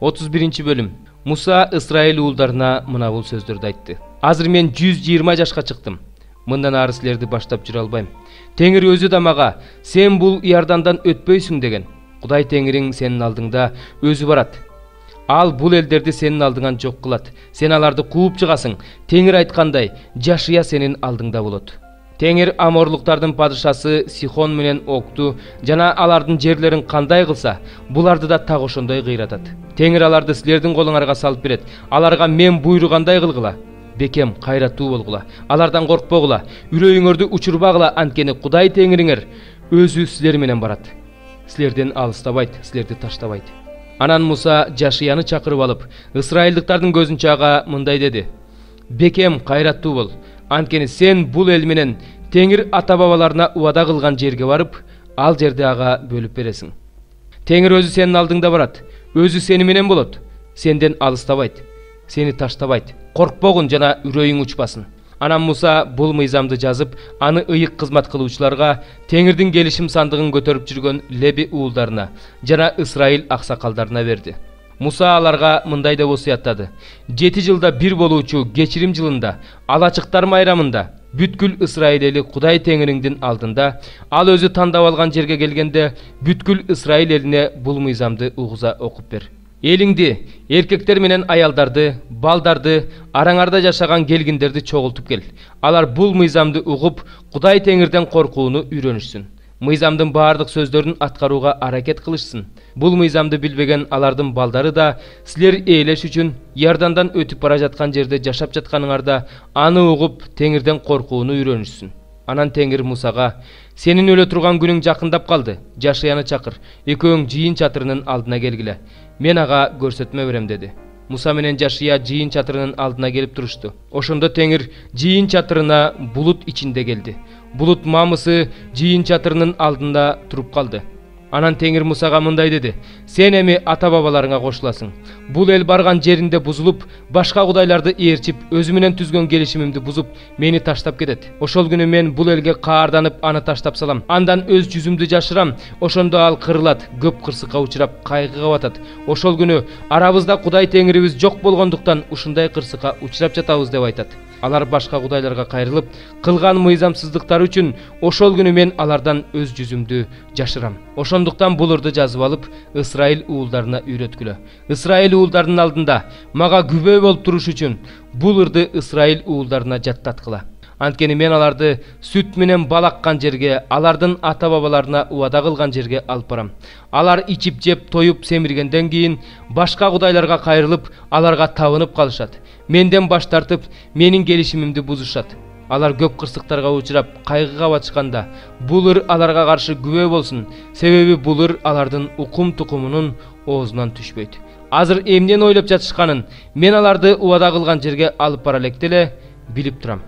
31 bölüm. Musa Исраил уулдарына мына бул сөздөрдү айтты. Азыр мен 120 жашка чыктым. Мындан ары силерди баштап жүрө албайм. Теңир өзү да мага, сен бул Иордандан өтпөйсүң деген. Кудай Теңириң сенин алдыңда өзү барат. Ал бул элдерди сенин алдыңан жок кылат. Сен аларды кууп чыгасың. Теңир айткандай, жашыя сенин алдыңда болот. Теңир Аморлуктардын падышасы Сихон менен Окту жана алардын жерлерин кандай кылса, буларды да так ошондой кыйратат. Теңир аларды силердин колуңарга салып берет. Аларга мен буйругандай кылгыла. Бекем кайраттуу болгула. Алардан коркпогула. Үрөйүңөрдү учурбагыла, анткени Кудай Теңириңер өзү силер менен барат. Силерден алыстабайт, силерди таштабайт. Анан Муса Жашияны чакырып алып, Исраилдыктардын көзүнчө ага мындай деди: Бекем кайраттуу бол. Анткени сен бул эл менен Теңир ата-бабаларына убада кылган жерге барып, ал жерди ага бөлүп бересиң. Теңир өзү сенин алдыңда барат. Өзү сени менен болот. Сенден алыстабайт. Сени таштабайт. Коркпогун жана үрөйүң учпасын. Анан Муса бул мыйзамды жазып, аны ыйык кызмат кылуучуларга, Теңирдин келишим сандыгын көтөрүп жүргөн Леби уулдарына жана Исраил аксакалдарына берди. Муса аларга мындай деп осуяттады: 7 жылда бир болуучу кечирим жылында, алачыктар майрамында, бүткүл Исраил эли Кудай Теңириңдин алдында, ал өзү тандап алган жерге келгенде, бүткүл Исраил элине бул мыйзамды угуза окуп бер. Элиңди, эркектер менен аялдарды, балдарды, араңарда жашаган келгиндерди чогултуп кел. Алар бул мыйзамды угуп, Кудай Теңирден коркууну үйрөнүшсүн. Мыйзамдын баардык сөздөрүн аткарууга аракет кылышсын. Бул мыйзамды билбеген алардын балдары да силер ээлеш үчүн Иордандан өтүп бара жаткан жерде жашап жатканыңарда аны угуп Теңирден коркууну үйрөнүшсүн. Анан Теңир Мусага: Сенин өлө турган күнүң жакындап калды. Жашыяны чакыр. Экөөң жыйын чатырынын алдына келгиле. Мен ага көрсөтмө берем деди. Муса менен Жашыя жыйын чатырынын алдына келип турушту. Ошондо Теңир жыйын чатырына булут ичинде келди. Булут мамысы жыйын чатырынын алдында туруп калды. Анан Теңир Мусага мындай деди: Сен эми ата-бабаларыңа кошуласың. Бул эл барган жеринде бузулуп, башка кудайларды ээрчип, өзү менен түзгөн келишимимди бузуп, мени таштап кетет. Ошол күнү мен бул элге каарданып, аны таштап салам. Андан өз жүзүмдү жашырам. Ошондо ал кырылат, көп кырсыкка учурап, кайгыга батат. Ошол күнү арабызда Кудай Теңирибиз жок болгондуктан ушундай кырсыкка учурап жатабыз деп айтат. Алар башка кудайларга кайрылып, кылган мыйзамсыздыктары үчүн ошол күнү мен алардан өз жүзүмдү жашырам. Ошондуктан бул ырды жазып алып, Исраил уулдарына үйрөткүлө. Исраил уулдарынын алдында мага күбө болуп туруш үчүн бул ырды Исраил уулдарына жаттаткыла. Анткени мен аларды сүт менен бал аккан жерге, алардын ата-бабаларына убада кылган жерге алып барам. Алар ичип жеп, тоюп, семиргенден кийин башка кудайларга кайрылып, аларга табынып калышат. Менден баш тартып, менин келишимимди бузушат. Алар көп кырсыктарга учурап, кайгыга батышканда, бул ыр аларга каршы күбө болсун, себеби бул ыр алардын укум-тукумунун оозунан түшпөйт. Азыр эмнени ойлоп жатышканын мен аларды убада кылган жерге алып бара электе эле билип турам.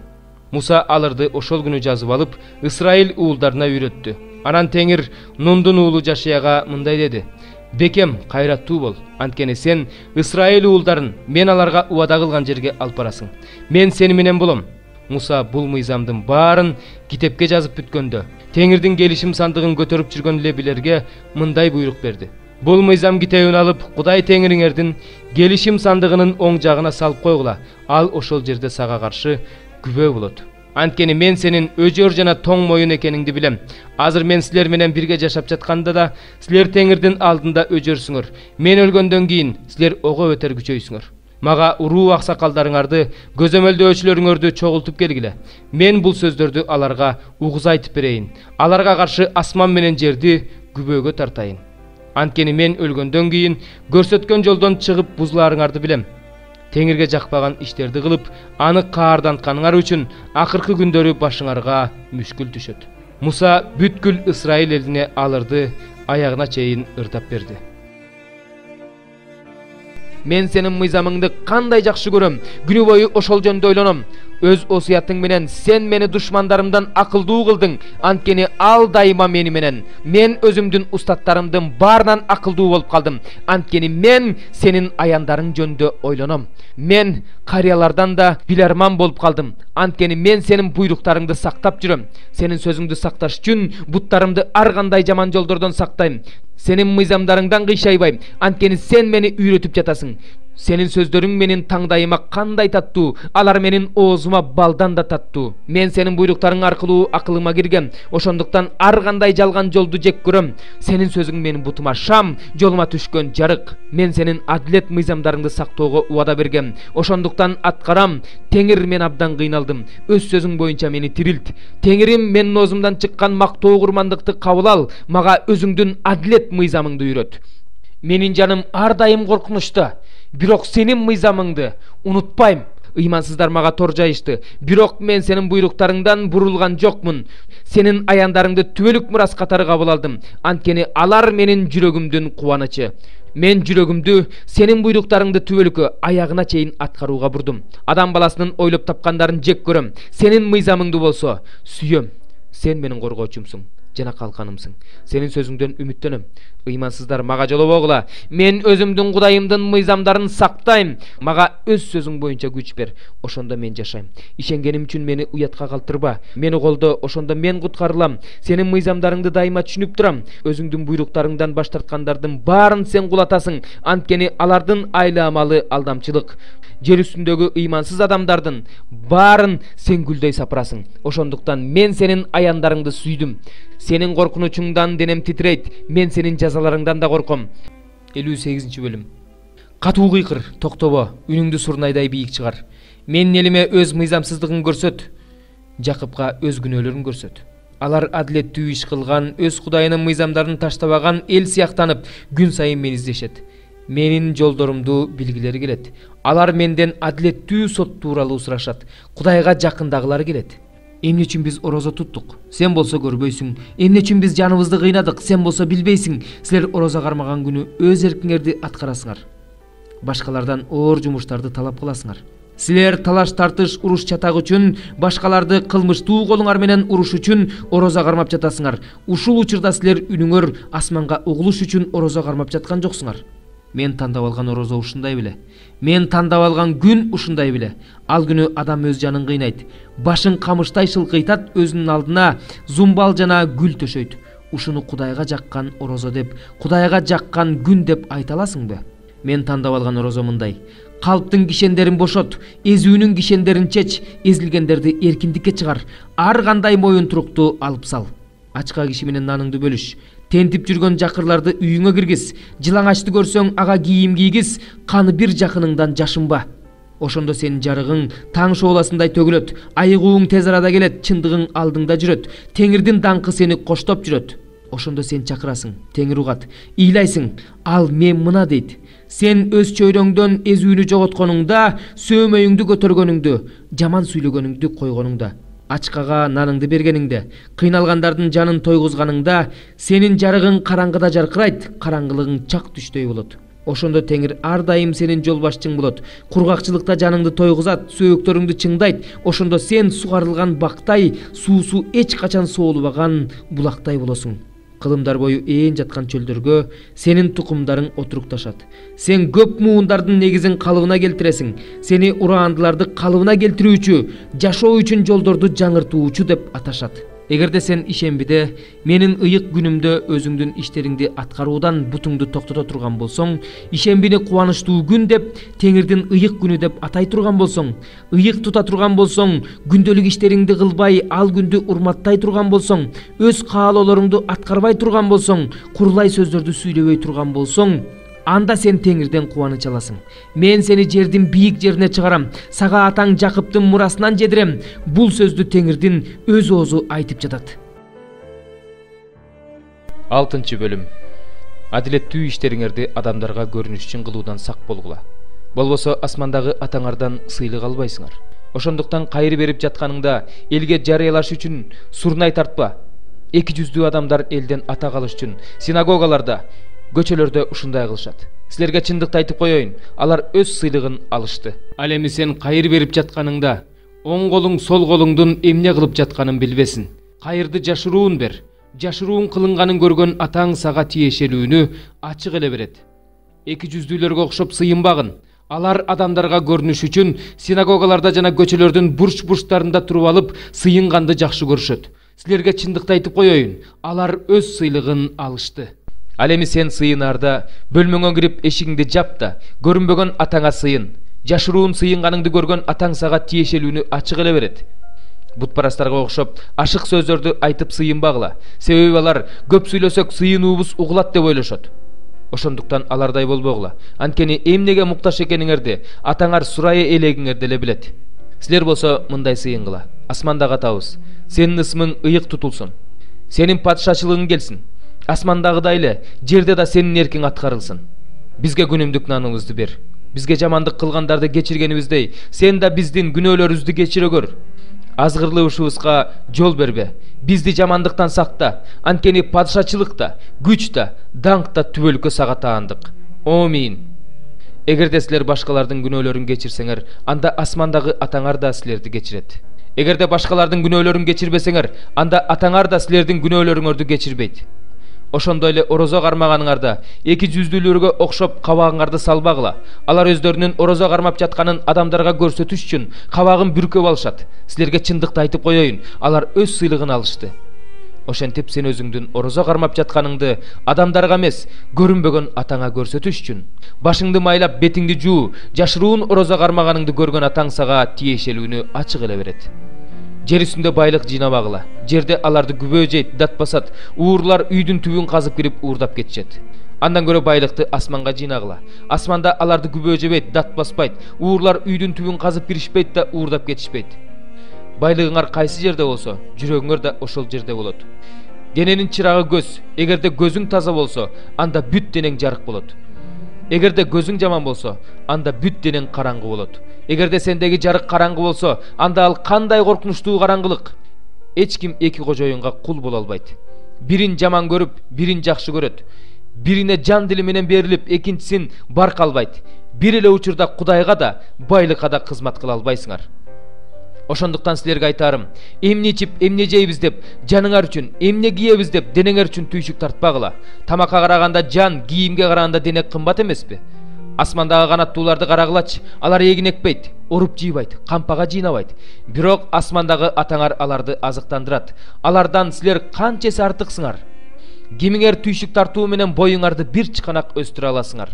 Муса аларды ошол күнү жазып алып, Исраил уулдарына үйрөттү. Анан Теңир Нундун уулу Жашыяга мындай деди: Бекем кайраттуу бол, анткени сен Исраил уулдарын мен аларга убада кылган жерге алып барасың. Мен сени менен болом. Муса бул мыйзамдын баарын китепке жазып бүткөндө, Теңирдин келишим сандыгын көтөрүп жүргөн лебилерге мындай буйрук берди: Бул мыйзам китебин алып, Кудай Теңириңердин келишим сандыгынын оң жагына салып койгула. Ал ошол жерде сага каршы күбө болот. Анткени мен сенин өжөр жана тоң моюн экениңди билем. Азыр мен силер менен бирге жашап жатканда да силер Теңирдин алдында өжөрсүңөр. Мен өлгөндөн кийин силер ого өтөр күчөйсүңөр. Мага уруу аксакалдарыңарды, көзөмөлдөөчүлөрүңөрдү чогултуп келгиле. Мен бул сөздөрдү аларга угуз айтып берейин. Аларга каршы асман менен жерди күбөгө тартайын. Анткени мен өлгөндөн кийин көрсөткөн жолдон чыгып бузуларыңарды билем. Теңирге жакпаган иштерди кылып, аны каардантканыңар үчүн акыркы күндөрү башыңарга мүшкүл түшөт. Муса бүткүл Исраил элине алырды аягына чейин ырдап берди. Мен сенин мыйзамыңды кандай жакшы көрөм. Күнү бою ошол жөнүндө ойлоном. Өз осуятың менен сен мени душмандарымдан акылдуу кылдың. Анткени ал дайыма мени менен. Мен өзүмдүн устаттарымдын баарынан акылдуу болуп калдым. Анткени мен сенин аяндарың жөнүндө ойлоном. Мен карыялардан да биларман болуп калдым. Анткени мен сенин буйруктарыңды сактап жүрөм. Сенин сөзүңдү сакташ үчүн буттарымды ар кандай жаман жолдордон сактайм. Сенин мыйзамдарыңдан кыйшайбайм. Анткени сен мени үйрөтүп жатасың. Сенин сөздөрүң менин таңдайыма кандай таттуу, алар менин оозума балдан да таттуу. Мен сенин буйруктарың аркылуу акылыма киргем. Ошондуктан ар кандай жалган жолду жек көрөм. Сенин сөзүң менин бутума шам, жолума түшкөн жарык. Мен сенин адилет мыйзамдарыңды сактоого убада бергем. Ошондуктан аткарам. Теңир, мен абдан кыйналдым. Өз сөзүң боюнча мени тирилт. Теңирим, менин оозумдан чыккан мактоо курмандыкты кабыл ал. Мага өзүңдүн адилет мыйзамыңды үйрөт. Менин жаным ар дайым коркунучта. Бирок сенин мыйзамыңды унутпайм. Ыймансыздар мага тор жайышты. Бирок мен сенин буйруктарыңдан бурулган жокмун. Сенин аяндарыңды түбөлүк мурас катары кабыл алдым. Анткени алар менин жүрөгүмдүн кубанычы. Мен жүрөгүмдү сенин буйруктарыңды түбөлүккө аягына чейин аткарууга бурдум. Адам баласынын ойлоп тапкандарын жек көрөм. Сенин мыйзамыңды болсо сүйөм. Сен менин коргоочумсуң жана калканымсың. Сенин сөзүңдөн үмүттөнөм. Ыймансыздар мага жолобогула. Мен өзүмдүн Кудайымдын мыйзамдарын сактайм. Мага өз сөзүң боюнча күч бер. Ошондо мен жашайм. Ишенгеним үчүн мени уятка калтырба. Мени колдо, ошондо мен куткарылам. Сенин мыйзамдарыңды дайыма түшүнүп турам. Өзүңдүн буйруктарыңдан баш тарткандардын баарын сен кулатасың. Анткени алардын айламалы алдамчылык. Жер үстүндөгү ыймансыз адамдардын баарын сен гүлдөй сапырасың. Ошондуктан мен сенин аяндарыңды сүйдүм. Сенин коркунучуңдан денем титрейт. Мен сенин жазаларыңдан да корком. 58 бөлүм. Катуу кыйкыр, токтобо, үнүңдү сурнайдай бийик чыгар. Менин элиме өз мыйзамсыздыгын көрсөт. Жакыпка өз күнөөлөрүн көрсөт. Алар адилеттүү иш кылган, өз Кудайынын мыйзамдарын таштабаган эл сыяктанып, күн сайын мени издешет. Менин жолдорумду билгилери келет. Алар менден адилеттүү сот тууралуу сурашат. Кудайга жакындагылар келет. Эмне үчүн биз орозо туттук? Сен болсо көрбөйсүң. Эмне үчүн биз жаныбызды кыйнадык? Сен болсо билбейсиң. Силер орозо кармаган күнү өз эркиңерди аткарасыңар. Башкалардан оор жумуштарды талап кыласыңар. Силер талаш тартыш, уруш чатак үчүн, башкаларды кылмыштуу колуңар менен уруш үчүн орозо кармап жатасыңар. Ушул учурда силер үнүңөр асманга угулуш үчүн орозо кармап жаткан жоксуңар. Мен тандап алган орозо ушундай беле. Мен тандап алган күн ушундай беле. Ал күнү адам өз жанын кыйнайт. Башын камыштай шылкыйтат, өзүнүн алдына зумбал жана гүл төшөйт. Ушуну Кудайга жаккан орозо деп, Кудайга жаккан күн деп айта аласыңбы? Мен тандап алган орозо мындай. Калптын кишендерин бошот, эзүүнүн кишендерин чеч, эзилгендерди эркиндикке чыгар. Ар кандай моюн турукту алып сал. Ачка киши менен наныңды бөлүш. Тентип жүргөн жакырларды үйүңө киргиз. Жылаңачты көрсөң ага кийим кийгиз. Каны бир жакыныңдан жашынба. Ошондо сенин жарыгың таң шооласындай төгүлөт. Айыгууң тез арада келет, чындыгың алдыңда жүрөт. Теңирдин даңкы сени коштоп жүрөт. Ошондо сен чакырасың, Теңир угат. Ыйлайсың, ал мен мына дейт. Сен өз чөйрөңдөн эзүүнү жоготконуңда, сөөмөйүңдү көтөргөнүңдү, жаман сүйлөгөнүңдү койгонуңда, ачкага наныңды бергениңде, кыйналгандардын жанын тойгузганыңда, сенин жарыгың караңгыда жаркырайт, караңгылыгың чак түштөй болот. Ошондо Теңир ар дайым сенин жол башчың болот. Кургакчылыкта жаныңды тойгузат, сөөктөрүңдү чыңдайт. Ошондо сен сугарылган бактай, суусу эч качан соолубаган булактай болосуң. Кылымдар бою ээн жаткан чөлдөргө сенин тукумдарың отурукташат. Сен көп муундардын негизин калыбына келтиресиң. Сени ураандыларды калыбына келтирүүчү, жашоо үчүн жолдорду жаңыртуучу деп аташат. Эгерде сен ишембиде менин ыйык күнүмдө өзүңдүн иштериңди аткаруудан бутуңду токтото турган болсоң, ишембини кубанычтуу күн деп, Теңирдин ыйык күнү деп атай турган болсоң, ыйык тута турган болсоң, күндөлүк иштериңди кылбай, ал күндү урматтай турган болсоң, өз каалоолоруңду аткарбай турган болсоң, курлай сөздөрдү сүйлөбөй турган болсоң, анда сен Теңирден кубаныч аласың. Мен сени жердин бийик жерине чыгарам, сага атаң Жакыптын мурасынан жедирем. Бул сөздү Теңирдин өз оозу айтып жатат. 6 бөлүм. Адилеттүү иштериңерди адамдарга көрүнүш үчүн кылуудан сак болгула. Болбосо асмандагы атаңардан сыйлык албайсыңар. Ошондуктан кайыр берип жатканыңда элге жарыялаш үчүн сурнай тартпа. Эки жүздүү адамдар элден атак алыш үчүн синагогаларда, көчөлөрдө ушундай кылышат. Силерге чындыкты айтып коеюн, алар өз сыйлыгын алышты. Ал эми сен кайыр берип жатканыңда Оң колуң сол колуңдун эмне кылып жатканын билбесин. Кайырды жашыруун бер. Жашыруун кылынганын көргөн атаң сага тиешелүүнү ачык эле берет. Эки жүздүүлөргө окшоп сыйынбагын. Алар адамдарга көрүнүш үчүн синагогаларда жана көчөлөрдүн бурч-бурчтарында туруп алып сыйынганды жакшы көрүшөт. Силерге чындыкты айтып коеюн, алар өз сыйлыгын алышты. Ал эми сен сыйынаарда бөлмөңө кирип эшигиңди жап да, көрүнбөгөн атаңа сыйын. Жашыруун сыйынганыңды көргөн атаң сага тиешелүүнү ачык эле берет. Бутпарастарга окшоп ашык сөздөрдү айтып сыйынбагыла. Себеби алар көп сүйлөсөк сыйынуубуз угулат деп ойлошот. Ошондуктан алардай болбогула. Анткени эмнеге муктаж экениңерди атаңар сурайы элегиңер деле билет. Силер болсо мындай сыйынгыла. Асмандагы атабыз, сенин ысмың ыйык тутулсун. Сенин падышачылыгың келсин. Асмандагыдай эле жерде да сенин эркиң аткарылсын. Бизге күнүмдүк наныбызды бер. Бизге жамандык кылгандарды кечиргенибиздей, сен да биздин күнөөлөрүбүздү кечире көр. Азгырлыгыбызга жол бербе. Бизди жамандыктан сакта. Анткени падышачылык да, күч да, даңк да түбөлүккө сага таандык. Амин. Эгерде силер башкалардын күнөөлөрүн кечирсеңер, анда асмандагы атаңар да силерди кечирет. Эгерде башкалардын күнөөлөрүн кечирбесеңер, анда атаңар да силердин күнөөлөрүңөрдү кечирбейт. Ошондой эле орозо кармаганыңарда эки жүздүүлөргө окшоп кабагыңарды салбагыла. Алар өздөрүнүн орозо кармап жатканын адамдарга көрсөтүш үчүн кабагын бүркөп алышат. Силерге чындыкты айтып коеюн, алар өз сыйлыгын алышты. Ошентип сен өзүңдүн орозо кармап жатканыңды адамдарга эмес, көрүнбөгөн атаңа көрсөтүш үчүн башыңды майлап бетиңди жуу, жашыруун орозо кармаганыңды көргөн атаң сага тиешелүүнү ачык эле берет. Жер үстүндө байлык жыйнабагыла. Жерде аларды күбө жейт, дат басат. Уурлар үйдүн түбүн казып кирип уурдап кетишет. Андан көрө байлыкты асманга жыйнагыла. Асманда аларды күбө жебейт, дат баспайт. Уурлар үйдүн түбүн казып киришпейт да уурдап кетишпейт. Байлыгыңар кайсы жерде болсо, жүрөгүңөр да ошол жерде болот. Дененин чырагы көз. Эгерде көзүң таза болсо, анда бүт денең жарык болот. Эгерде көзүң жаман болсо, анда бүт денең караңгы болот. Эгерде сендеги жарык караңгы болсо, анда ал кандай коркунучтуу караңгылык. Эч ким эки кожоюнга кул боло албайт. Бирин жаман көрүп, бирин жакшы көрөт. Бирине жан дили менен берилип, экинчисин барк албайт. Бир эле учурда Кудайга да, байлыкка да кызмат кыла албайсыңар. Ошондуктан силерге айтарым, эмне ичип, эмне жейбиз деп, жаныңар үчүн, эмне кийебиз деп, денеңер үчүн түйшүк тартпагыла. Тамакка караганда жан, кийимге караганда дене кымбат эмеспи? Асмандагы канаттууларды карагылачы, алар эгин экпейт, оруп жыйбайт, кампага жыйнабайт. Бирок асмандагы атаңар аларды азыктандырат. Алардан силер канча эсе артыксыңар. Кимиңер түйшүк тартуу менен боюңарды бир чыканак өстүрө аласыңар.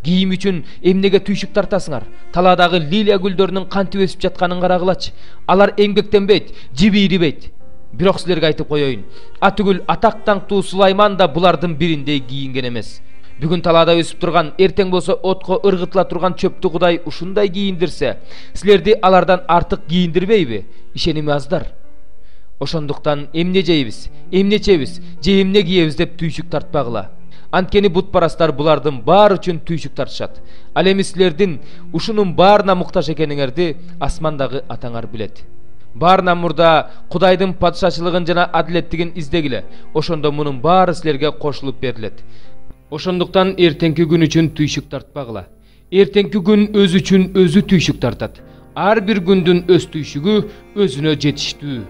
Кийим үчүн эмнеге түйшүк тартасыңар? Таладагы лилия гүлдөрүнүн кантип өсүп жатканын карагылачы. Алар эмгектенбейт, жиби ирибейт. Бирок силерге айтып коеюн, атүгүл атак даңктуу Сулайман да булардын бириндей кийинген эмес. Бүгүн талаада өсүп турган, эртең болсо отко ыргытыла турган чөптү Кудай ушундай кийиндирсе, силерди алардан артык кийиндирбейби? Ишеними аздар. Ошондуктан эмне жейбиз, эмне чебиз, же эмне кийебиз деп түйшүк тартпагыла. Анткени бутпарастар булардын баары үчүн түйшүк тартышат. Ал эми силердин ушунун баарына муктаж экениңерди асмандагы атаңар билет. Баарынан мурда Кудайдын падышачылыгын жана адилеттигин издегиле. Ошондо мунун баары силерге кошулуп берилет. Ошондуктан эртеңки күн үчүн түйшүк тартпагыла. Эртеңки күн өз үчүн өзү түйшүк тартат. Ар бир күндүн өз түйшүгү өзүнө жетиштүү.